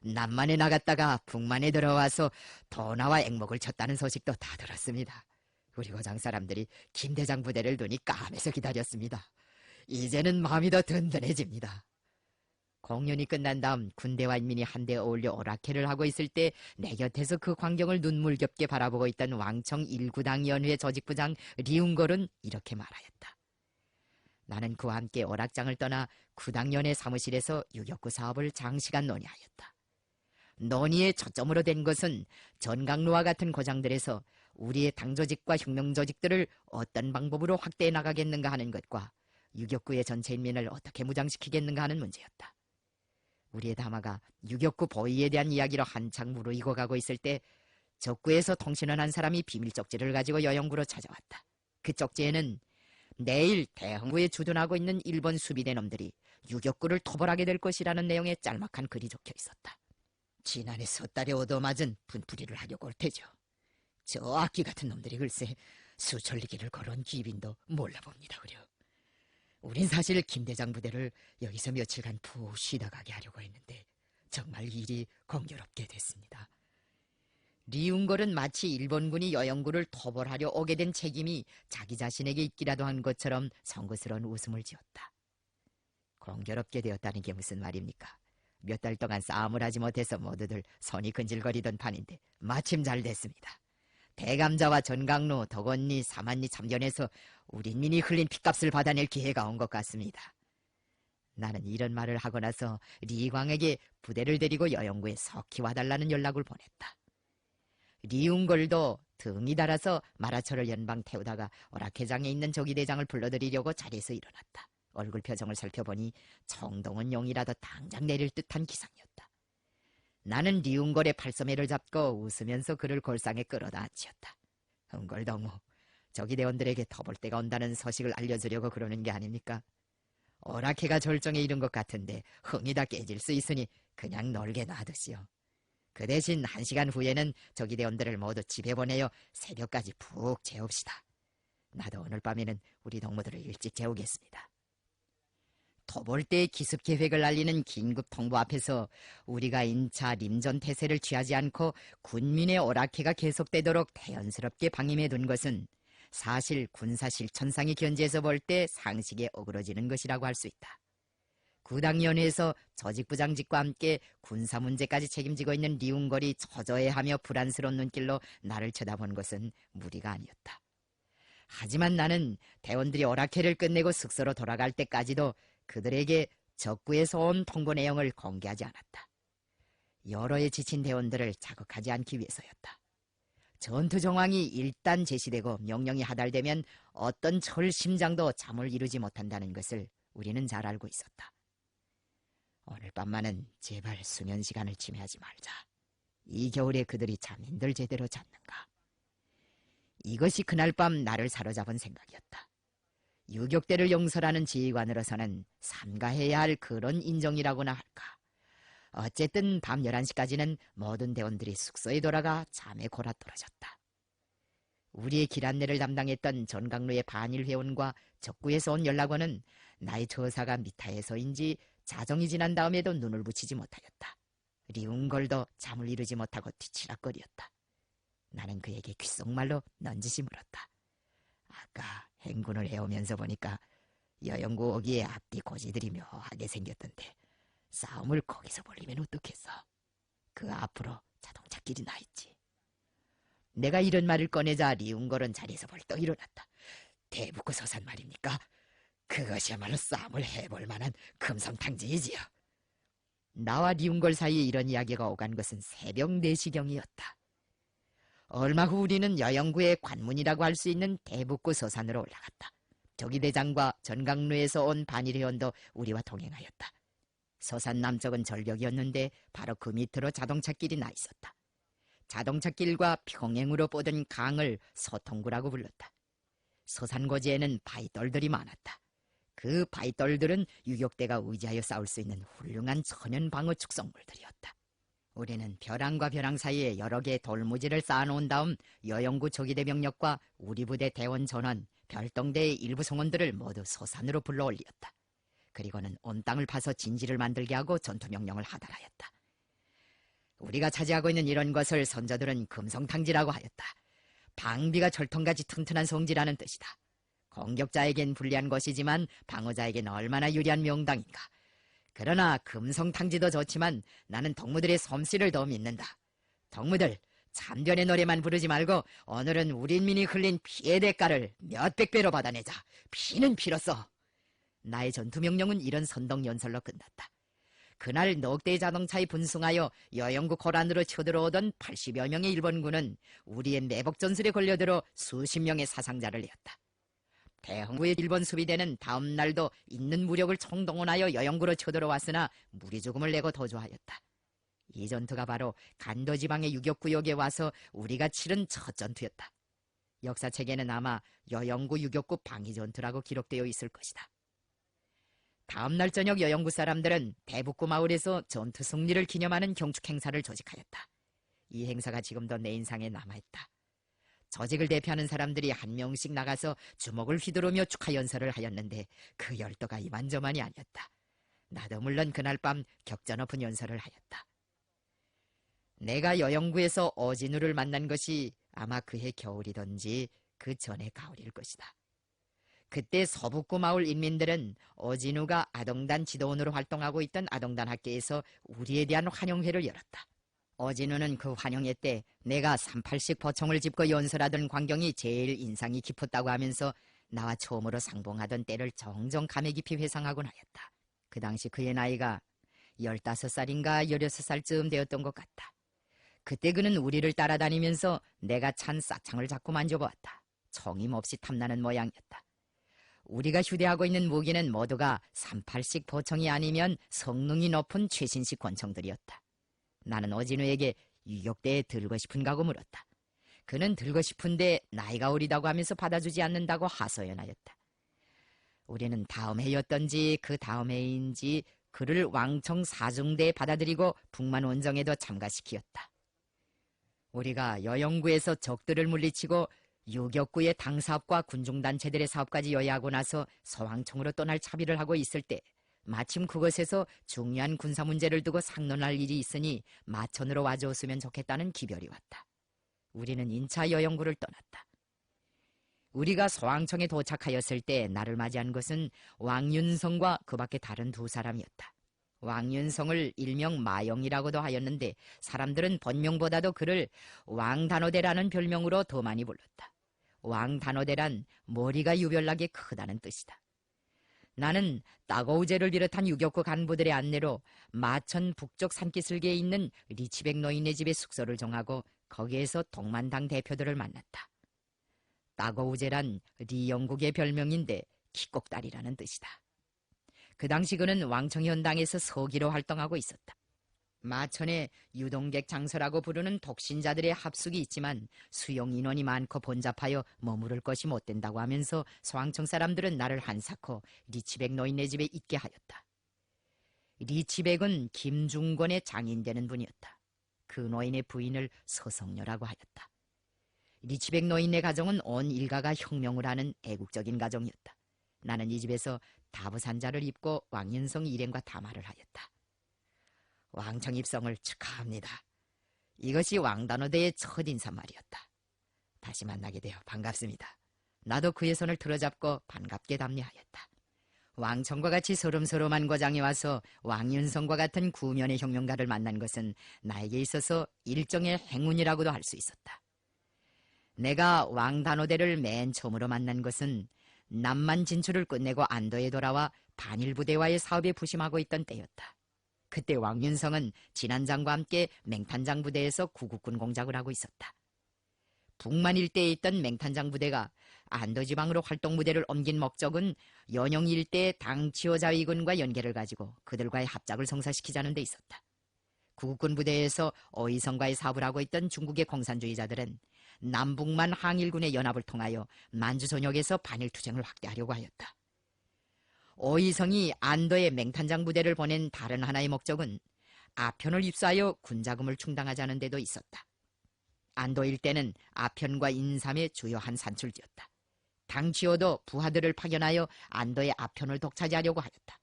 남만에 나갔다가 북만에 들어와서 도나와 액목을 쳤다는 소식도 다 들었습니다. 우리 고장 사람들이 김대장 부대를 눈이 까매서 기다렸습니다. 이제는 마음이 더 든든해집니다. 공연이 끝난 다음 군대와 인민이 한데 어울려 오락회를 하고 있을 때 내 곁에서 그 광경을 눈물겹게 바라보고 있던 왕청 1구당위원회 조직부장 리운걸은 이렇게 말하였다. 나는 그와 함께 오락장을 떠나 구당위원회 사무실에서 유격구 사업을 장시간 논의하였다. 논의의 초점으로 된 것은 전강로와 같은 고장들에서 우리의 당조직과 혁명조직들을 어떤 방법으로 확대해 나가겠는가 하는 것과 유격구의 전체 인민을 어떻게 무장시키겠는가 하는 문제였다. 우리의 담화가 유격구 보위에 대한 이야기로 한창 무르익어 가고 있을 때 적구에서 통신을 한 사람이 비밀 쪽지를 가지고 여영구로 찾아왔다. 그 쪽지에는 내일 대흥구에 주둔하고 있는 일본 수비대 놈들이 유격구를 토벌하게 될 것이라는 내용의 짤막한 글이 적혀 있었다. 지난해 섣달에 얻어맞은 분풀이를 하려고 올 테죠. 저 악기 같은 놈들이 글쎄 수천리길을 걸어온 기빈도 몰라봅니다. 우린 사실 김대장 부대를 여기서 며칠간 푹 쉬다 가게 하려고 했는데 정말 일이 공교롭게 됐습니다. 리운걸은 마치 일본군이 여영구를 토벌하려 오게 된 책임이 자기 자신에게 있기라도 한 것처럼 송구스러운 웃음을 지었다. 공교롭게 되었다는 게 무슨 말입니까? 몇 달 동안 싸움을 하지 못해서 모두들 손이 근질거리던 판인데 마침 잘 됐습니다. 대감자와 전강로, 덕원리, 사만리 참전해서 우리 인민이 흘린 핏값을 받아낼 기회가 온 것 같습니다. 나는 이런 말을 하고 나서 리광에게 부대를 데리고 여영구에 석히 와달라는 연락을 보냈다. 리운걸도 등이 달아서 마라처를 연방 태우다가 오락회장에 있는 조기대장을 불러들이려고 자리에서 일어났다. 얼굴 표정을 살펴보니 청동은 용이라도 당장 내릴 듯한 기상이었다. 나는 리운걸의 팔소매를 잡고 웃으면서 그를 골상에 끌어다 앉혔다. 은걸동무, 조기대원들에게 터볼 때가 온다는 소식을 알려주려고 그러는 게 아닙니까? 오락회가 절정에 이른 것 같은데 흥이 다 깨질 수 있으니 그냥 놀게 놔두시오. 그 대신 1시간 후에는 조기대원들을 모두 집에 보내어 새벽까지 푹 재웁시다. 나도 오늘 밤에는 우리 동무들을 일찍 재우겠습니다. 토벌대의 기습 계획을 알리는 긴급 통보 앞에서 우리가 인차 림전 태세를 취하지 않고 군민의 오락회가 계속되도록 태연스럽게 방임해둔 것은 사실 군사 실천상의 견지에서 볼 때 상식에 어그러지는 것이라고 할 수 있다. 구당위원회에서 조직부장직과 함께 군사 문제까지 책임지고 있는 리운걸이 처저해하며 불안스러운 눈길로 나를 쳐다본 것은 무리가 아니었다. 하지만 나는 대원들이 오락회를 끝내고 숙소로 돌아갈 때까지도 그들에게 적구에서 온 통보 내용을 공개하지 않았다. 여러에 지친 대원들을 자극하지 않기 위해서였다. 전투 정황이 일단 제시되고 명령이 하달되면 어떤 철심장도 잠을 이루지 못한다는 것을 우리는 잘 알고 있었다. 오늘 밤만은 제발 수면 시간을 침해하지 말자. 이 겨울에 그들이 잠인들 제대로 잤는가. 이것이 그날 밤 나를 사로잡은 생각이었다. 유격대를 용설하는 지휘관으로서는 삼가해야 할 그런 인정이라고나 할까. 어쨌든 밤 11시까지는 모든 대원들이 숙소에 돌아가 잠에 골아떨어졌다. 우리의 길 안내를 담당했던 전강로의 반일 회원과 적구에서 온 연락원은 나의 처사가 미타해서인지 자정이 지난 다음에도 눈을 붙이지 못하였다. 리운걸도 잠을 이루지 못하고 뒤치락거리었다. 나는 그에게 귓속말로 넌지시 물었다. 아까 행군을 해오면서 보니까 여영구 오기에 앞뒤 고지들이 묘하게 생겼던데 싸움을 거기서 벌리면 어떻겠어? 그 앞으로 자동차길이 나 있지. 내가 이런 말을 꺼내자 리운걸은 자리에서 벌떡 일어났다. 대북구 서산 말입니까? 그것이야말로 싸움을 해볼 만한 금성탕지이지요. 나와 리운걸 사이에 이런 이야기가 오간 것은 새벽 4시경이었다. 얼마 후 우리는 여영구의 관문이라고 할 수 있는 대북구 서산으로 올라갔다. 조기대장과 전강로에서 온 반일회원도 우리와 동행하였다. 서산 남쪽은 절벽이었는데 바로 그 밑으로 자동차길이 나 있었다. 자동차길과 평행으로 뻗은 강을 서통구라고 불렀다. 서산고지에는 바위돌들이 많았다. 그 바위돌들은 유격대가 의지하여 싸울 수 있는 훌륭한 천연방어 축성물들이었다. 우리는 벼랑과 벼랑 사이에 여러 개의 돌무지를 쌓아놓은 다음 여영구 조기대 병력과 우리 부대 대원 전원, 별동대의 일부 성원들을 모두 서산으로 불러올리었다. 그리고는 온 땅을 파서 진지를 만들게 하고 전투명령을 하달하였다. 우리가 차지하고 있는 이런 것을 선조들은 금성탕지라고 하였다. 방비가 철통같이 튼튼한 성지라는 뜻이다. 공격자에겐 불리한 것이지만 방어자에겐 얼마나 유리한 명당인가. 그러나 금성탕지도 좋지만 나는 덕무들의 솜씨를 더 믿는다. 덕무들, 참변의 노래만 부르지 말고 오늘은 우리 인민이 흘린 피의 대가를 몇백 배로 받아내자. 피는 피로써. 나의 전투명령은 이런 선동연설로 끝났다. 그날 넉 대의 자동차에 분승하여 여영구 고란으로 쳐들어오던 80여 명의 일본군은 우리의 매복전술에 걸려들어 수십 명의 사상자를 내었다. 대흥부의 일본 수비대는 다음 날도 있는 무력을 총동원하여 여영구로 쳐들어왔으나 무리 죽음을 내고 도주하였다. 이 전투가 바로 간도지방의 유격구역에 와서 우리가 치른 첫 전투였다. 역사책에는 아마 여영구 유격구 방위전투라고 기록되어 있을 것이다. 다음 날 저녁 여영구 사람들은 대북구 마을에서 전투 승리를 기념하는 경축 행사를 조직하였다. 이 행사가 지금도 내 인상에 남아있다. 조직을 대표하는 사람들이 한 명씩 나가서 주먹을 휘두르며 축하 연설을 하였는데 그 열도가 이만저만이 아니었다. 나도 물론 그날 밤 격전 높은 연설을 하였다. 내가 여영구에서 어진우를 만난 것이 아마 그해 겨울이던지 그 전의 가을일 것이다. 그때 서북구 마을 인민들은 어진우가 아동단 지도원으로 활동하고 있던 아동단 학교에서 우리에 대한 환영회를 열었다. 어진우는 그 환영회 때 내가 38식 보총을 짚고 연설하던 광경이 제일 인상이 깊었다고 하면서 나와 처음으로 상봉하던 때를 정정 감회 깊이 회상하곤 하였다. 그 당시 그의 나이가 15살인가 16살쯤 되었던 것 같다. 그때 그는 우리를 따라다니면서 내가 찬 싸창을 자꾸 만져보았다. 총임없이 탐나는 모양이었다. 우리가 휴대하고 있는 무기는 모두가 38식 보총이 아니면 성능이 높은 최신식 권총들이었다. 나는 어진우에게 유격대에 들고 싶은가고 물었다. 그는 들고 싶은데 나이가 어리다고 하면서 받아주지 않는다고 하소연하였다. 우리는 다음 해였던지 그 다음 해인지 그를 왕청 사중대에 받아들이고 북만 원정에도 참가시키었다. 우리가 여영구에서 적들을 물리치고 유격구의 당사업과 군중단체들의 사업까지 여야하고 나서 서왕청으로 떠날 차비를 하고 있을 때 마침 그것에서 중요한 군사 문제를 두고 상론할 일이 있으니 마천으로 와주었으면 좋겠다는 기별이 왔다. 우리는 인차 여영구를 떠났다. 우리가 서왕청에 도착하였을 때 나를 맞이한 것은 왕윤성과 그 밖에 다른 두 사람이었다. 왕윤성을 일명 마영이라고도 하였는데 사람들은 본명보다도 그를 왕단오대라는 별명으로 더 많이 불렀다. 왕단오대란 머리가 유별나게 크다는 뜻이다. 나는 따거우제를 비롯한 유격구 간부들의 안내로 마천 북쪽 산기슭에 있는 리치백 노인네 집에 숙소를 정하고 거기에서 동만당 대표들을 만났다. 따거우제란 리영국의 별명인데 기꼭다리라는 뜻이다. 그 당시 그는 왕청현당에서 서기로 활동하고 있었다. 마천에 유동객 장서라고 부르는 독신자들의 합숙이 있지만 수용 인원이 많고 번잡하여 머무를 것이 못 된다고 하면서 소왕청 사람들은 나를 한사코 리치백 노인네 집에 있게 하였다. 리치백은 김중권의 장인 되는 분이었다. 그 노인의 부인을 서성녀라고 하였다. 리치백 노인네 가정은 온 일가가 혁명을 하는 애국적인 가정이었다. 나는 이 집에서 다부산자를 입고 왕윤성 일행과 담화를 하였다. 왕청 입성을 축하합니다. 이것이 왕단오대의 첫 인사말이었다. 다시 만나게 되어 반갑습니다. 나도 그의 손을 들어잡고 반갑게 답례하였다. 왕청과 같이 서름서름한 고장에 와서 왕윤성과 같은 구면의 혁명가를 만난 것은 나에게 있어서 일종의 행운이라고도 할 수 있었다. 내가 왕단오대를 맨 처음으로 만난 것은 남만 진출을 끝내고 안도에 돌아와 반일부대와의 사업에 부심하고 있던 때였다. 그때 왕윤성은 진안장과 함께 맹탄장 부대에서 구국군 공작을 하고 있었다. 북만 일대에 있던 맹탄장 부대가 안도지방으로 활동무대를 옮긴 목적은 연영 일대의 당치오자위군과 연계를 가지고 그들과의 합작을 성사시키자는 데 있었다. 구국군 부대에서 어이성과의 사업을 하고 있던 중국의 공산주의자들은 남북만 항일군의 연합을 통하여 만주전역에서 반일투쟁을 확대하려고 하였다. 어이성이 안도의 맹탄장 부대를 보낸 다른 하나의 목적은 아편을 입수하여 군자금을 충당하자는 데도 있었다. 안도 일대는 아편과 인삼의 주요한 산출지였다. 당치오도 부하들을 파견하여 안도의 아편을 독차지하려고 하였다.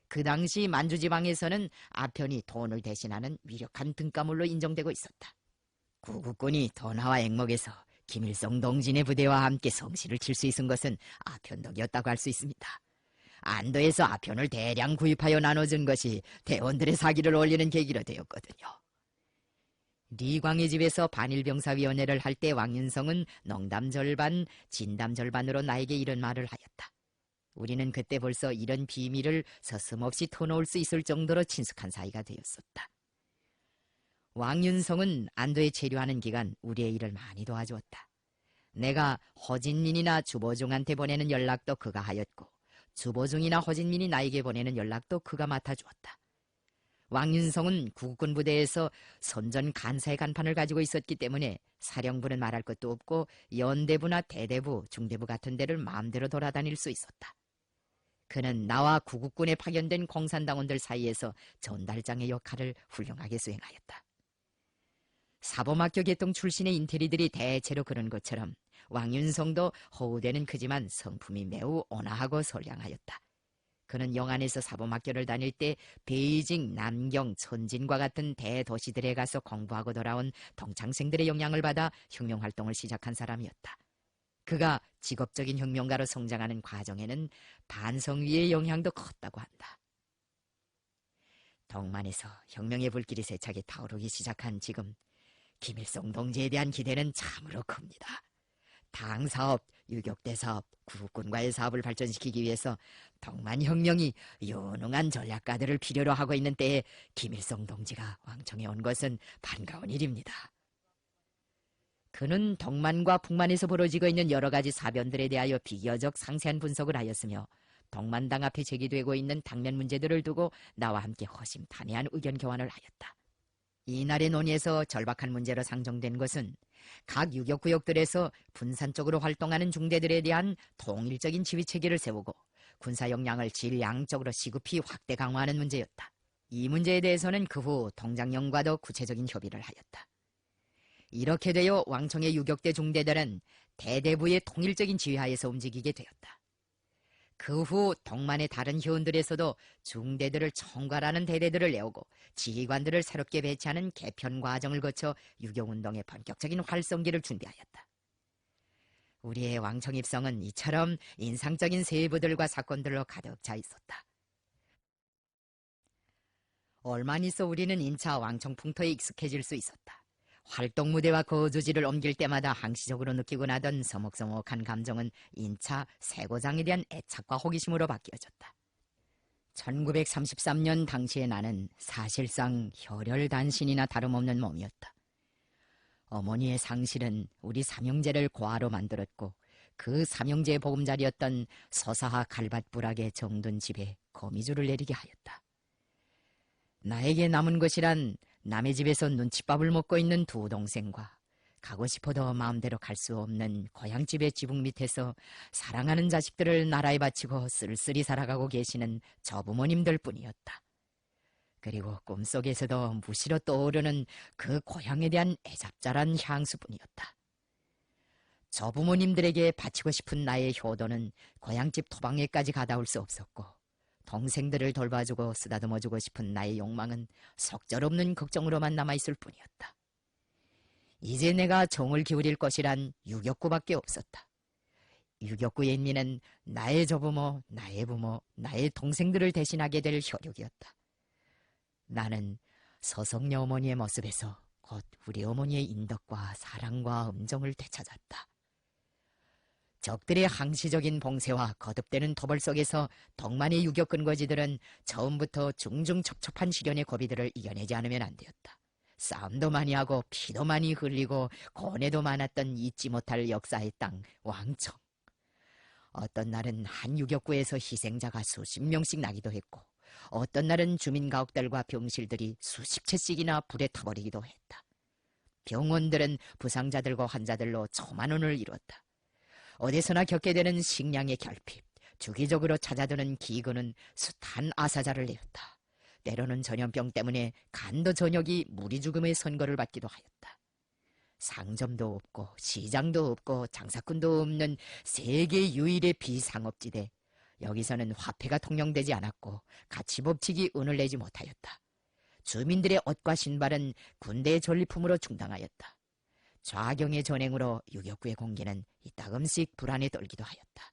그 당시 만주지방에서는 아편이 돈을 대신하는 위력한 등가물로 인정되고 있었다. 구국군이 돈하와 액목에서 김일성 동진의 부대와 함께 성시를 칠 수 있은 것은 아편 덕이었다고 할 수 있습니다. 안도에서 아편을 대량 구입하여 나눠준 것이 대원들의 사기를 올리는 계기로 되었거든요. 리광의 집에서 반일병사위원회를 할 때 왕윤성은 농담 절반, 진담 절반으로 나에게 이런 말을 하였다. 우리는 그때 벌써 이런 비밀을 서슴없이 터놓을 수 있을 정도로 친숙한 사이가 되었었다. 왕윤성은 안도에 체류하는 기간 우리의 일을 많이 도와주었다. 내가 허진민이나 주보중한테 보내는 연락도 그가 하였고 주보중이나 허진민이 나에게 보내는 연락도 그가 맡아주었다. 왕윤성은 구국군 부대에서 선전 간사의 간판을 가지고 있었기 때문에 사령부는 말할 것도 없고 연대부나 대대부, 중대부 같은 데를 마음대로 돌아다닐 수 있었다. 그는 나와 구국군에 파견된 공산당원들 사이에서 전달장의 역할을 훌륭하게 수행하였다. 사범학교 계통 출신의 인테리들이 대체로 그런 것처럼 왕윤성도 허우대는 크지만 성품이 매우 온화하고 선량하였다. 그는 영안에서 사범학교를 다닐 때 베이징, 남경, 천진과 같은 대도시들에 가서 공부하고 돌아온 동창생들의 영향을 받아 혁명활동을 시작한 사람이었다. 그가 직업적인 혁명가로 성장하는 과정에는 반성위의 영향도 컸다고 한다. 동만에서 혁명의 불길이 세차게 타오르기 시작한 지금 김일성 동지에 대한 기대는 참으로 큽니다. 당사업, 유격대 사업, 구국군과의 사업을 발전시키기 위해서 동만혁명이 유능한 전략가들을 필요로 하고 있는 때에 김일성 동지가 왕청에 온 것은 반가운 일입니다. 그는 동만과 북만에서 벌어지고 있는 여러 가지 사변들에 대하여 비교적 상세한 분석을 하였으며 동만당 앞에 제기되고 있는 당면 문제들을 두고 나와 함께 허심탄회한 의견 교환을 하였다. 이날의 논의에서 절박한 문제로 상정된 것은 각 유격구역들에서 분산적으로 활동하는 중대들에 대한 통일적인 지휘체계를 세우고 군사 역량을 질양적으로 시급히 확대 강화하는 문제였다. 이 문제에 대해서는 그 후 동장령과도 구체적인 협의를 하였다. 이렇게 되어 왕청의 유격대 중대들은 대대부의 통일적인 지휘하에서 움직이게 되었다. 그 후 동만의 다른 효원들에서도 중대들을 총괄하는 대대들을 내오고 지휘관들을 새롭게 배치하는 개편 과정을 거쳐 유경운동의 본격적인 활성기를 준비하였다. 우리의 왕청 입성은 이처럼 인상적인 세부들과 사건들로 가득 차 있었다. 얼마 있어 우리는 인차 왕청 풍토에 익숙해질 수 있었다. 활동 무대와 거주지를 옮길 때마다 항시적으로 느끼고 나던 서먹서먹한 감정은 인차 세고장에 대한 애착과 호기심으로 바뀌어졌다. 1933년 당시의 나는 사실상 혈혈단신이나 다름없는 몸이었다. 어머니의 상실은 우리 삼형제를 고아로 만들었고 그 삼형제의 보금자리였던 서사하 갈밭부락의 정든 집에 거미줄을 내리게 하였다. 나에게 남은 것이란 남의 집에서 눈칫밥을 먹고 있는 두 동생과 가고 싶어도 마음대로 갈 수 없는 고향집의 지붕 밑에서 사랑하는 자식들을 나라에 바치고 쓸쓸히 살아가고 계시는 저부모님들 뿐이었다. 그리고 꿈속에서도 무시로 떠오르는 그 고향에 대한 애잡잘한 향수뿐이었다. 저 부모님들에게 바치고 싶은 나의 효도는 고향집 토방에까지 가다 올 수 없었고, 동생들을 돌봐주고 쓰다듬어주고 싶은 나의 욕망은 속절없는 걱정으로만 남아있을 뿐이었다. 이제 내가 정을 기울일 것이란 유격구밖에 없었다. 유격구의 인미는 나의 조부모, 나의 부모, 나의 동생들을 대신하게 될 혈육이었다. 나는 서성녀 어머니의 모습에서 곧 우리 어머니의 인덕과 사랑과 음정을 되찾았다. 적들의 항시적인 봉쇄와 거듭되는 토벌 속에서 덕만의 유격 근거지들은 처음부터 중중첩첩한 시련의 고비들을 이겨내지 않으면 안 되었다. 싸움도 많이 하고 피도 많이 흘리고 고뇌도 많았던 잊지 못할 역사의 땅 왕청. 어떤 날은 한 유격구에서 희생자가 수십 명씩 나기도 했고, 어떤 날은 주민 가옥들과 병실들이 수십 채씩이나 불에 타버리기도 했다. 병원들은 부상자들과 환자들로 초만원을 이뤘다. 어디서나 겪게 되는 식량의 결핍, 주기적으로 찾아드는 기근은 숱한 아사자를 내었다. 때로는 전염병 때문에 간도 전역이 무리 죽음의 선고를 받기도 하였다. 상점도 없고 시장도 없고 장사꾼도 없는 세계 유일의 비상업지대. 여기서는 화폐가 통용되지 않았고 가치법칙이 은을 내지 못하였다. 주민들의 옷과 신발은 군대의 전리품으로 충당하였다. 좌경의 전행으로 유격구의 공기는 이따금씩 불안에 떨기도 하였다.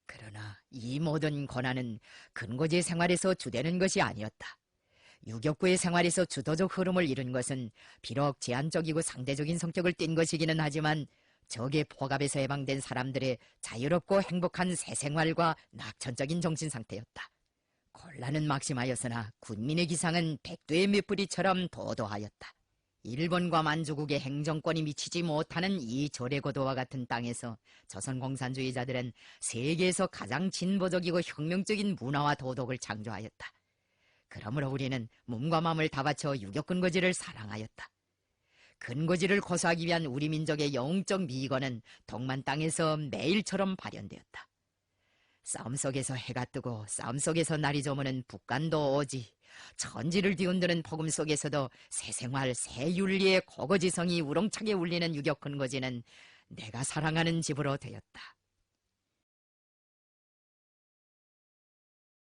그러나 이 모든 권한은 근고지의 생활에서 주되는 것이 아니었다. 유격구의 생활에서 주도적 흐름을 이룬 것은 비록 제한적이고 상대적인 성격을 띈 것이기는 하지만 적의 포갑에서 해방된 사람들의 자유롭고 행복한 새생활과 낙천적인 정신상태였다. 곤란은 막심하였으나 군민의 기상은 백두의 메뿌리처럼 도도하였다. 일본과 만주국의 행정권이 미치지 못하는 이 조례고도와 같은 땅에서 조선 공산주의자들은 세계에서 가장 진보적이고 혁명적인 문화와 도덕을 창조하였다. 그러므로 우리는 몸과 마음을 다 바쳐 유격 근거지를 사랑하였다. 근거지를 고수하기 위한 우리 민족의 영적 미건은 동만 땅에서 매일처럼 발현되었다. 싸움 속에서 해가 뜨고 싸움 속에서 날이 저무는 북간도 오지, 천지를 뒤흔드는 폭음 속에서도 새생활 새윤리의 고거지성이 우렁차게 울리는 유격 근거지는 내가 사랑하는 집으로 되었다.